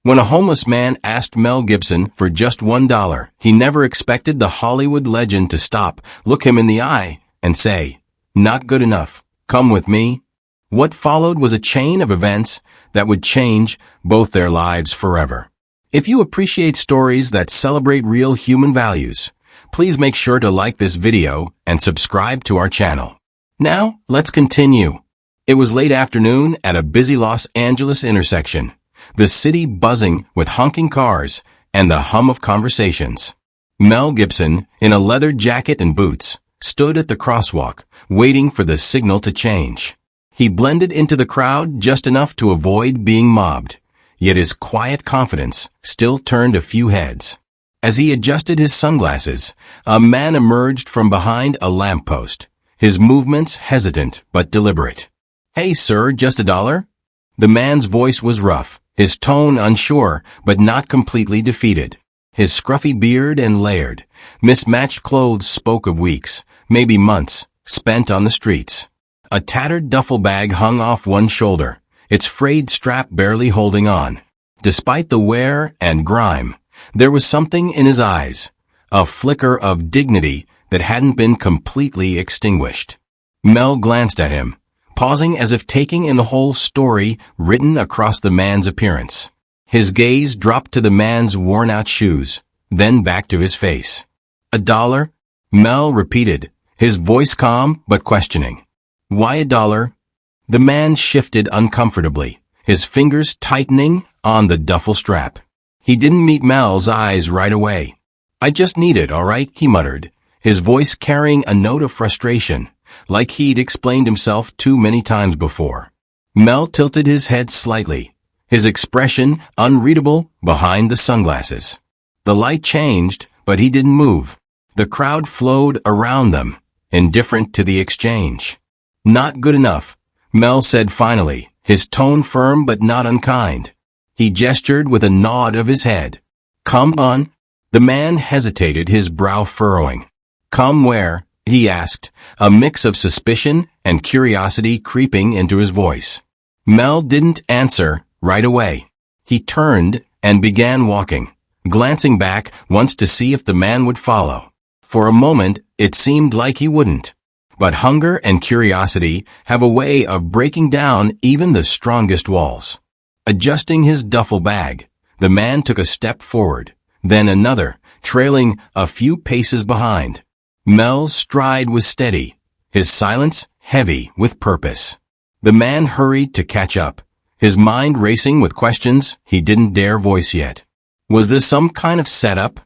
When a homeless man asked Mel Gibson for just $1, he never expected the Hollywood legend to stop, look him in the eye, and say, "Not good enough. Come with me." What followed was a chain of events that would change both their lives forever. If you appreciate stories that celebrate real human values, please make sure to like this video and subscribe to our channel. Now, let's continue. It was late afternoon at a busy Los Angeles intersection, the city buzzing with honking cars and the hum of conversations. Mel Gibson, in a leather jacket and boots, stood at the crosswalk, waiting for the signal to change. He blended into the crowd just enough to avoid being mobbed, yet his quiet confidence still turned a few heads. As he adjusted his sunglasses, a man emerged from behind a lamppost, his movements hesitant but deliberate. "Hey sir, just $1?" The man's voice was rough, his tone unsure but not completely defeated. His scruffy beard and layered, mismatched clothes spoke of weeks, maybe months, spent on the streets. A tattered duffel bag hung off one shoulder, its frayed strap barely holding on. Despite the wear and grime, there was something in his eyes, a flicker of dignity that hadn't been completely extinguished. Mel glanced at him, pausing as if taking in the whole story written across the man's appearance. His gaze dropped to the man's worn-out shoes, then back to his face. $1? Mel repeated, his voice calm but questioning. "Why $1?" The man shifted uncomfortably, his fingers tightening on the duffel strap. He didn't meet Mel's eyes right away. "I just need it, all right," he muttered, his voice carrying a note of frustration, like he'd explained himself too many times before. Mel tilted his head slightly, his expression unreadable behind the sunglasses. The light changed, but he didn't move. The crowd flowed around them, indifferent to the exchange. "Not good enough," Mel said finally, his tone firm but not unkind. He gestured with a nod of his head. "Come on." The man hesitated, his brow furrowing. "Come where?" he asked, a mix of suspicion and curiosity creeping into his voice. Mel didn't answer right away. He turned and began walking, glancing back once to see if the man would follow. For a moment, it seemed like he wouldn't. But hunger and curiosity have a way of breaking down even the strongest walls. Adjusting his duffel bag, the man took a step forward, then another, trailing a few paces behind. Mel's stride was steady, his silence heavy with purpose. The man hurried to catch up, his mind racing with questions he didn't dare voice yet. Was this some kind of setup?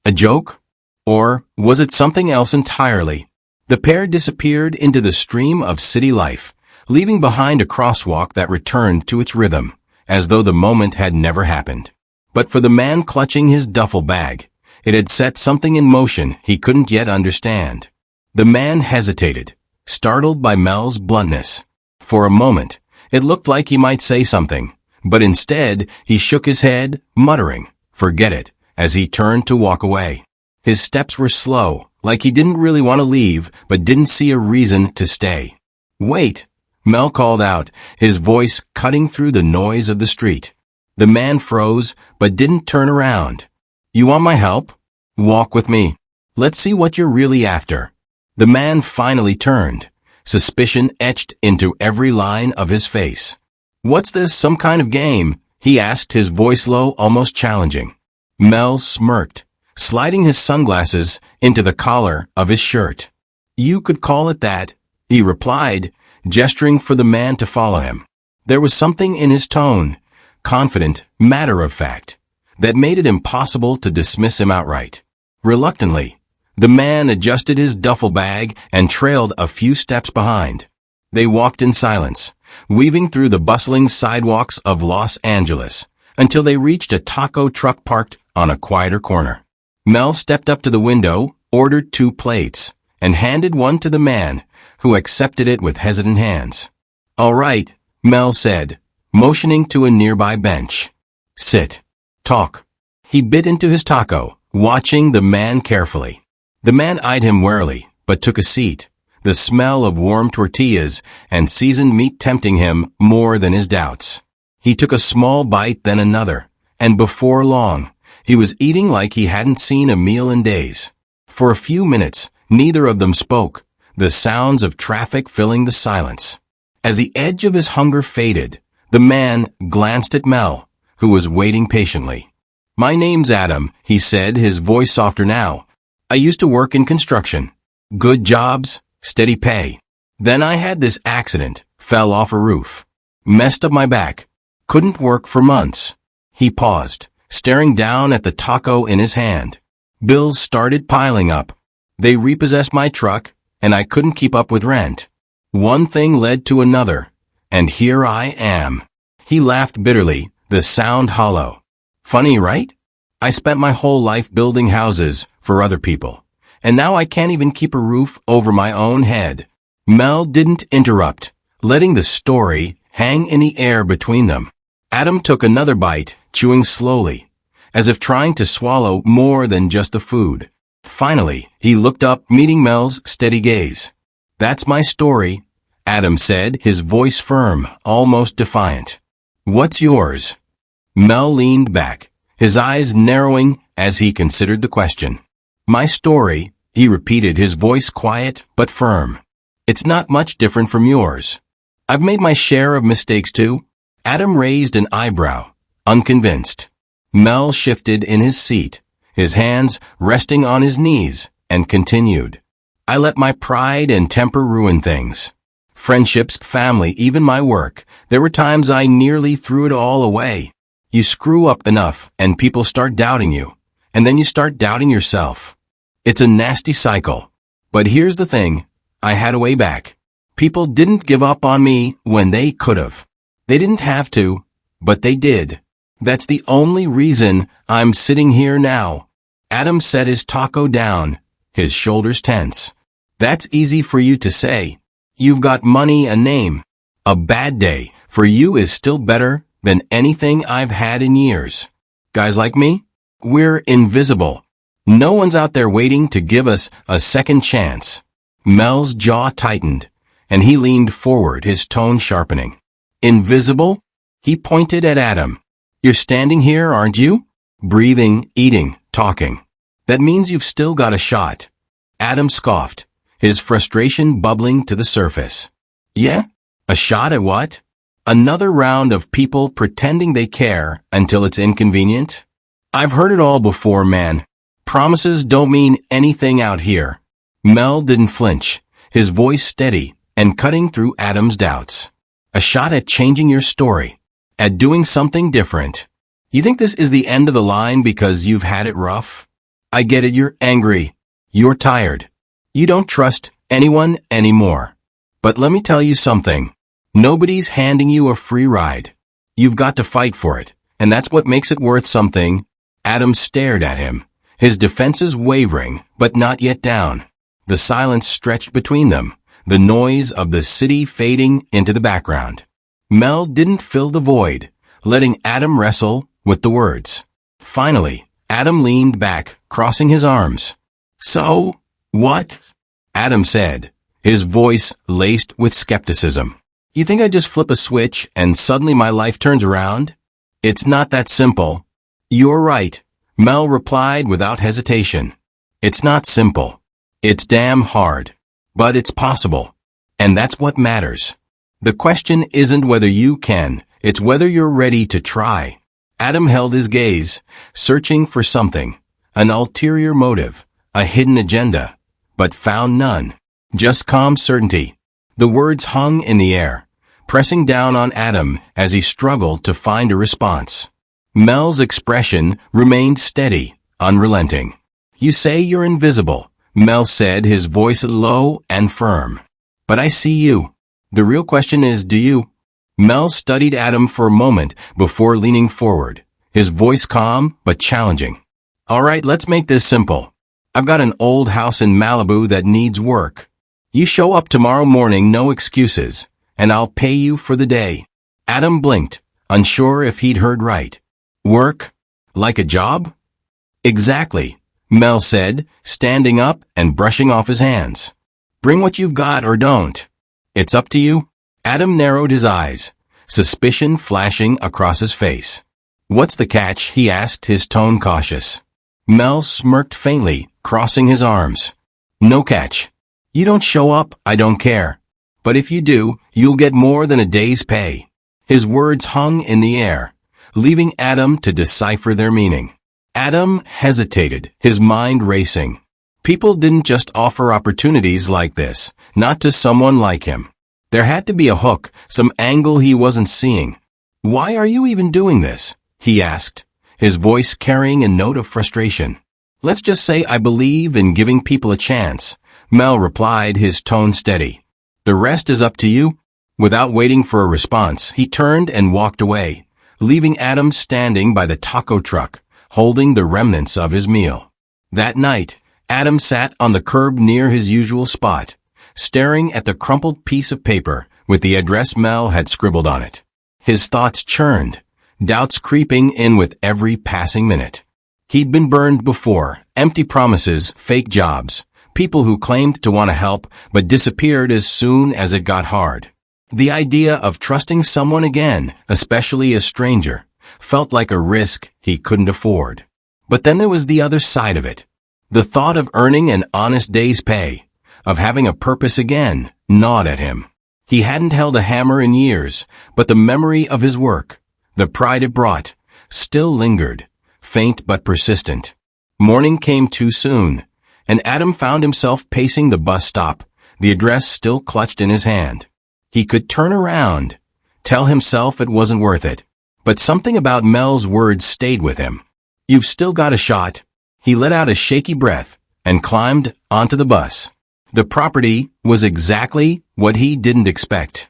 A joke? Or was it something else entirely? The pair disappeared into the stream of city life, leaving behind a crosswalk that returned to its rhythm, as though the moment had never happened. But for the man clutching his duffel bag, it had set something in motion he couldn't yet understand. The man hesitated, startled by Mel's bluntness. For a moment, it looked like he might say something, but instead he shook his head, muttering, "Forget it," as he turned to walk away. His steps were slow, like he didn't really want to leave, but didn't see a reason to stay. "Wait," Mel called out, his voice cutting through the noise of the street. The man froze, but didn't turn around. "You want my help? Walk with me. Let's see what you're really after." The man finally turned, suspicion etched into every line of his face. "What's this, some kind of game?" he asked, his voice low, almost challenging. Mel smirked, sliding his sunglasses into the collar of his shirt. "You could call it that," he replied, gesturing for the man to follow him. There was something in his tone, confident, matter-of-fact, that made it impossible to dismiss him outright. Reluctantly, the man adjusted his duffel bag and trailed a few steps behind. They walked in silence, weaving through the bustling sidewalks of Los Angeles, until they reached a taco truck parked on a quieter corner. Mel stepped up to the window, ordered 2 plates, and handed one to the man, who accepted it with hesitant hands. "All right," Mel said, motioning to a nearby bench. "Sit. Talk." He bit into his taco, watching the man carefully. The man eyed him warily, but took a seat, the smell of warm tortillas and seasoned meat tempting him more than his doubts. He took a small bite, then another, and before long, he was eating like he hadn't seen a meal in days. For a few minutes, neither of them spoke, the sounds of traffic filling the silence. As the edge of his hunger faded, the man glanced at Mel, who was waiting patiently. "My name's Adam," he said, his voice softer now. "I used to work in construction. Good jobs, steady pay. Then I had this accident, fell off a roof. Messed up my back. Couldn't work for months." He paused, staring down at the taco in his hand. "Bills started piling up. They repossessed my truck, and I couldn't keep up with rent. One thing led to another, and here I am." He laughed bitterly, the sound hollow. "Funny, right? I spent my whole life building houses for other people, and now I can't even keep a roof over my own head." Mel didn't interrupt, letting the story hang in the air between them. Adam took another bite, chewing slowly, as if trying to swallow more than just the food. Finally, he looked up, meeting Mel's steady gaze. "That's my story," Adam said, his voice firm, almost defiant. "What's yours?" Mel leaned back, his eyes narrowing as he considered the question. "My story," he repeated, his voice quiet but firm. "It's not much different from yours. I've made my share of mistakes too." Adam raised an eyebrow, unconvinced. Mel shifted in his seat, his hands resting on his knees, and continued. "I let my pride and temper ruin things. Friendships, family, even my work. There were times I nearly threw it all away. You screw up enough, and people start doubting you, and then you start doubting yourself. It's a nasty cycle. But here's the thing, I had a way back. People didn't give up on me when they could have. They didn't have to, but they did. That's the only reason I'm sitting here now." Adam set his taco down, his shoulders tense. "That's easy for you to say. You've got money, a name. A bad day for you is still better than anything I've had in years. Guys like me, we're invisible. No one's out there waiting to give us a second chance." Mel's jaw tightened, and he leaned forward, his tone sharpening. "Invisible?" He pointed at Adam. "You're standing here, aren't you? Breathing, eating, talking. That means you've still got a shot." Adam scoffed, his frustration bubbling to the surface. "Yeah? A shot at what? Another round of people pretending they care until it's inconvenient? I've heard it all before, man. Promises don't mean anything out here." Mel didn't flinch, his voice steady and cutting through Adam's doubts. "A shot at changing your story, at doing something different. You think this is the end of the line because you've had it rough? I get it, you're angry. You're tired. You don't trust anyone anymore. But let me tell you something. Nobody's handing you a free ride. You've got to fight for it, and that's what makes it worth something." Adam stared at him, his defenses wavering, but not yet down. The silence stretched between them, the noise of the city fading into the background. Mel didn't fill the void, letting Adam wrestle with the words. Finally, Adam leaned back, crossing his arms. "So, what?" Adam said, his voice laced with skepticism. "You think I just flip a switch and suddenly my life turns around? It's not that simple." "You're right," Mel replied without hesitation. "It's not simple. It's damn hard. But it's possible. And that's what matters. The question isn't whether you can, it's whether you're ready to try." Adam held his gaze, searching for something, an ulterior motive, a hidden agenda, but found none. Just calm certainty. The words hung in the air, pressing down on Adam as he struggled to find a response. Mel's expression remained steady, unrelenting. "You say you're invisible," Mel said, his voice low and firm. "But I see you. The real question is, do you?" Mel studied Adam for a moment before leaning forward, his voice calm but challenging. "All right, let's make this simple. I've got an old house in Malibu that needs work. You show up tomorrow morning, no excuses, and I'll pay you for the day." Adam blinked, unsure if he'd heard right. "Work? Like a job?" "Exactly," Mel said, standing up and brushing off his hands. "Bring what you've got or don't. It's up to you." Adam narrowed his eyes, suspicion flashing across his face. "What's the catch?" he asked, his tone cautious. Mel smirked faintly, crossing his arms. "No catch. You don't show up, I don't care. But if you do, you'll get more than a day's pay." His words hung in the air, leaving Adam to decipher their meaning. Adam hesitated, his mind racing. People didn't just offer opportunities like this, not to someone like him. There had to be a hook, some angle he wasn't seeing. "Why are you even doing this?" he asked, his voice carrying a note of frustration. "Let's just say I believe in giving people a chance," Mel replied, his tone steady. "The rest is up to you." Without waiting for a response, he turned and walked away, leaving Adam standing by the taco truck, holding the remnants of his meal. That night, Adam sat on the curb near his usual spot, staring at the crumpled piece of paper with the address Mel had scribbled on it. His thoughts churned, doubts creeping in with every passing minute. He'd been burned before, empty promises, fake jobs, people who claimed to want to help but disappeared as soon as it got hard. The idea of trusting someone again, especially a stranger, felt like a risk he couldn't afford. But then there was the other side of it. The thought of earning an honest day's pay, of having a purpose again, gnawed at him. He hadn't held a hammer in years, but the memory of his work, the pride it brought, still lingered, faint but persistent. Morning came too soon, and Adam found himself pacing the bus stop, the address still clutched in his hand. He could turn around, tell himself it wasn't worth it, but something about Mel's words stayed with him. "You've still got a shot." He let out a shaky breath and climbed onto the bus. The property was exactly what he didn't expect.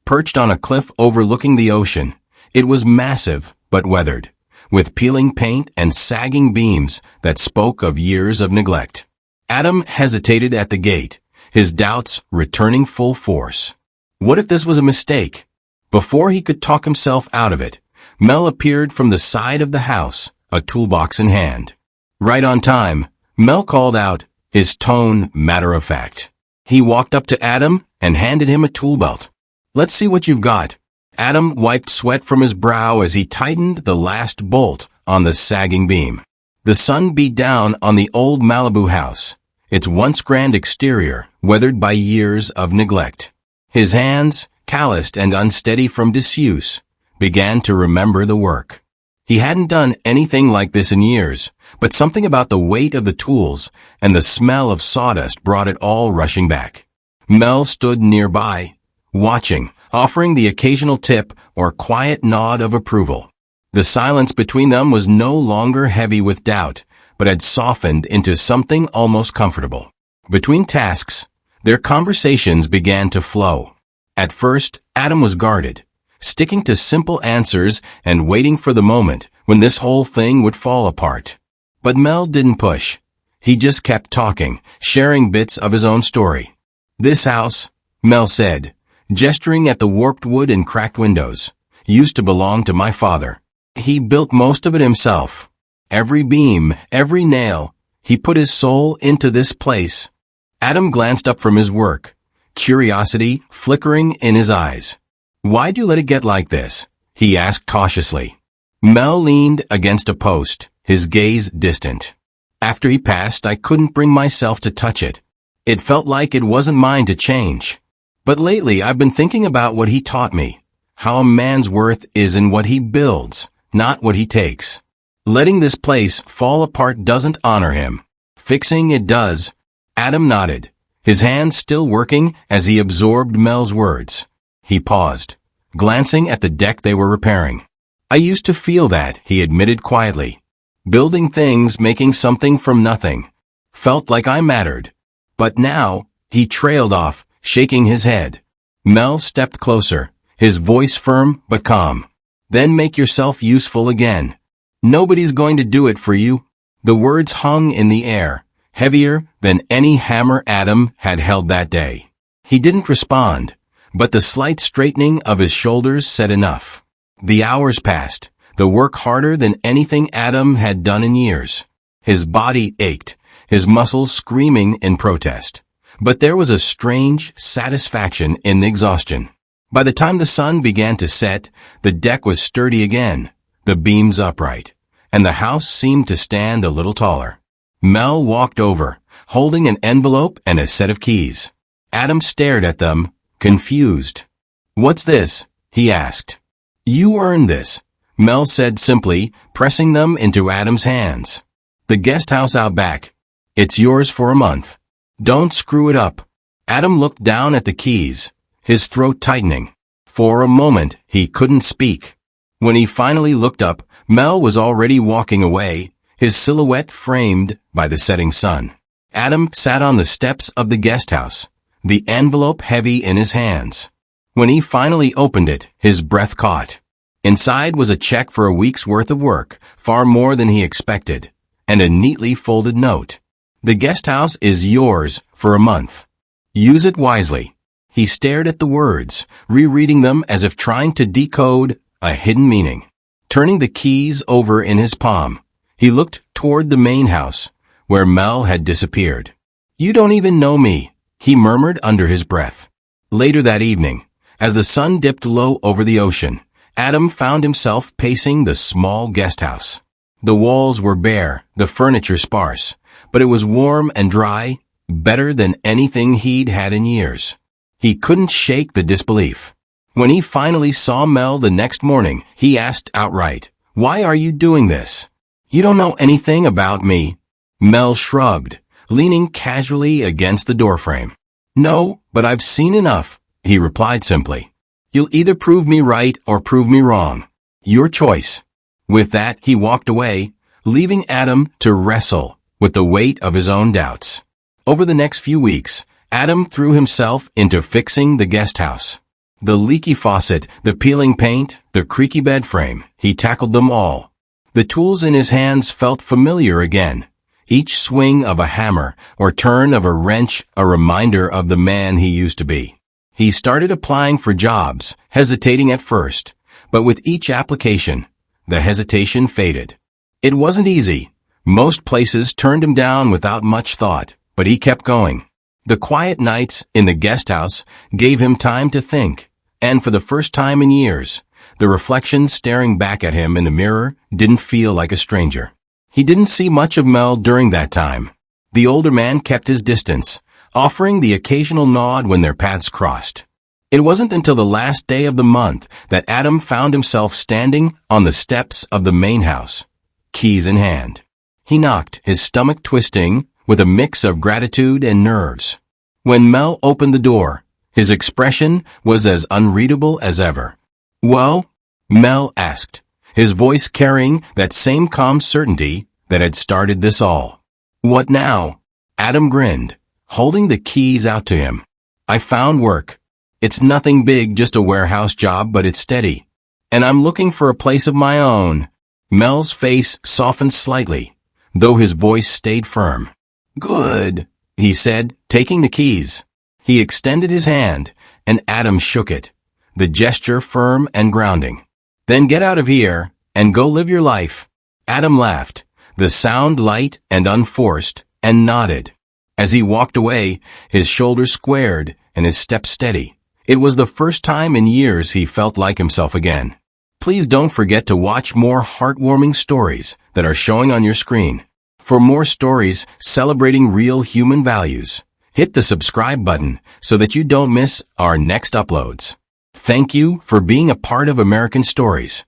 Perched on a cliff overlooking the ocean, it was massive but weathered, with peeling paint and sagging beams that spoke of years of neglect. Adam hesitated at the gate, his doubts returning full force. What if this was a mistake? Before he could talk himself out of it, Mel appeared from the side of the house, a toolbox in hand. Right on time, Mel called out, his tone matter-of-fact. He walked up to Adam and handed him a tool belt. "Let's see what you've got." Adam wiped sweat from his brow as he tightened the last bolt on the sagging beam. The sun beat down on the old Malibu house, its once grand exterior weathered by years of neglect. His hands, calloused and unsteady from disuse, began to remember the work. He hadn't done anything like this in years, but something about the weight of the tools and the smell of sawdust brought it all rushing back. Mel stood nearby, watching, offering the occasional tip or quiet nod of approval. The silence between them was no longer heavy with doubt, but had softened into something almost comfortable. Between tasks, their conversations began to flow. At first, Adam was guarded, sticking to simple answers and waiting for the moment when this whole thing would fall apart. But Mel didn't push. He just kept talking, sharing bits of his own story. "This house," Mel said, gesturing at the warped wood and cracked windows, "used to belong to my father. He built most of it himself. Every beam, every nail, he put his soul into this place." Adam glanced up from his work, curiosity flickering in his eyes. "Why'd you let it get like this?" he asked cautiously. Mel leaned against a post, his gaze distant. "After he passed, I couldn't bring myself to touch it. It felt like it wasn't mine to change. But lately I've been thinking about what he taught me, how a man's worth is in what he builds, not what he takes. Letting this place fall apart doesn't honor him. Fixing it does." Adam nodded, his hands still working as he absorbed Mel's words. He paused, glancing at the deck they were repairing. "I used to feel that," he admitted quietly. "Building things, making something from nothing. Felt like I mattered. But now," he trailed off, shaking his head. Mel stepped closer, his voice firm but calm. "Then make yourself useful again. Nobody's going to do it for you." The words hung in the air, heavier than any hammer Adam had held that day. He didn't respond, but the slight straightening of his shoulders said enough. The hours passed, the work harder than anything Adam had done in years. His body ached, his muscles screaming in protest. But there was a strange satisfaction in the exhaustion. By the time the sun began to set, the deck was sturdy again, the beams upright, and the house seemed to stand a little taller. Mel walked over, holding an envelope and a set of keys. Adam stared at them, confused. "What's this?" he asked. "You earned this," Mel said simply, pressing them into Adam's hands. "The guest house out back. It's yours for a month. Don't screw it up." Adam looked down at the keys, his throat tightening. For a moment, he couldn't speak. When he finally looked up, Mel was already walking away, his silhouette framed by the setting sun. Adam sat on the steps of the guest house, the envelope heavy in his hands. When he finally opened it, his breath caught. Inside was a check for a week's worth of work, far more than he expected, and a neatly folded note. "The guest house is yours for a month. Use it wisely." He stared at the words, rereading them as if trying to decode a hidden meaning. Turning the keys over in his palm, he looked toward the main house, where Mel had disappeared. "You don't even know me," he murmured under his breath. Later that evening, as the sun dipped low over the ocean, Adam found himself pacing the small guest house. The walls were bare, the furniture sparse, but it was warm and dry, better than anything he'd had in years. He couldn't shake the disbelief. When he finally saw Mel the next morning, he asked outright, "Why are you doing this? You don't know anything about me." Mel shrugged, leaning casually against the doorframe. "No, but I've seen enough," he replied simply. "You'll either prove me right or prove me wrong. Your choice." With that, he walked away, leaving Adam to wrestle with the weight of his own doubts. Over the next few weeks, Adam threw himself into fixing the guest house. The leaky faucet, the peeling paint, the creaky bed frame, he tackled them all. The tools in his hands felt familiar again. Each swing of a hammer or turn of a wrench a reminder of the man he used to be. He started applying for jobs, hesitating at first, but with each application, the hesitation faded. It wasn't easy. Most places turned him down without much thought, but he kept going. The quiet nights in the guest house gave him time to think, and for the first time in years, the reflection staring back at him in the mirror didn't feel like a stranger. He didn't see much of Mel during that time. The older man kept his distance, offering the occasional nod when their paths crossed. It wasn't until the last day of the month that Adam found himself standing on the steps of the main house, keys in hand. He knocked, his stomach twisting, with a mix of gratitude and nerves. When Mel opened the door, his expression was as unreadable as ever. "Well?" Mel asked, his voice carrying that same calm certainty that had started this all. "What now?" Adam grinned, holding the keys out to him. "I found work. It's nothing big, just a warehouse job, but it's steady. And I'm looking for a place of my own." Mel's face softened slightly, though his voice stayed firm. "Good," he said, taking the keys. He extended his hand, and Adam shook it, the gesture firm and grounding. "Then get out of here, and go live your life." Adam laughed, the sound light and unforced, and nodded. As he walked away, his shoulders squared and his step steady. It was the first time in years he felt like himself again. Please don't forget to watch more heartwarming stories that are showing on your screen. For more stories celebrating real human values, hit the subscribe button so that you don't miss our next uploads. Thank you for being a part of American Stories.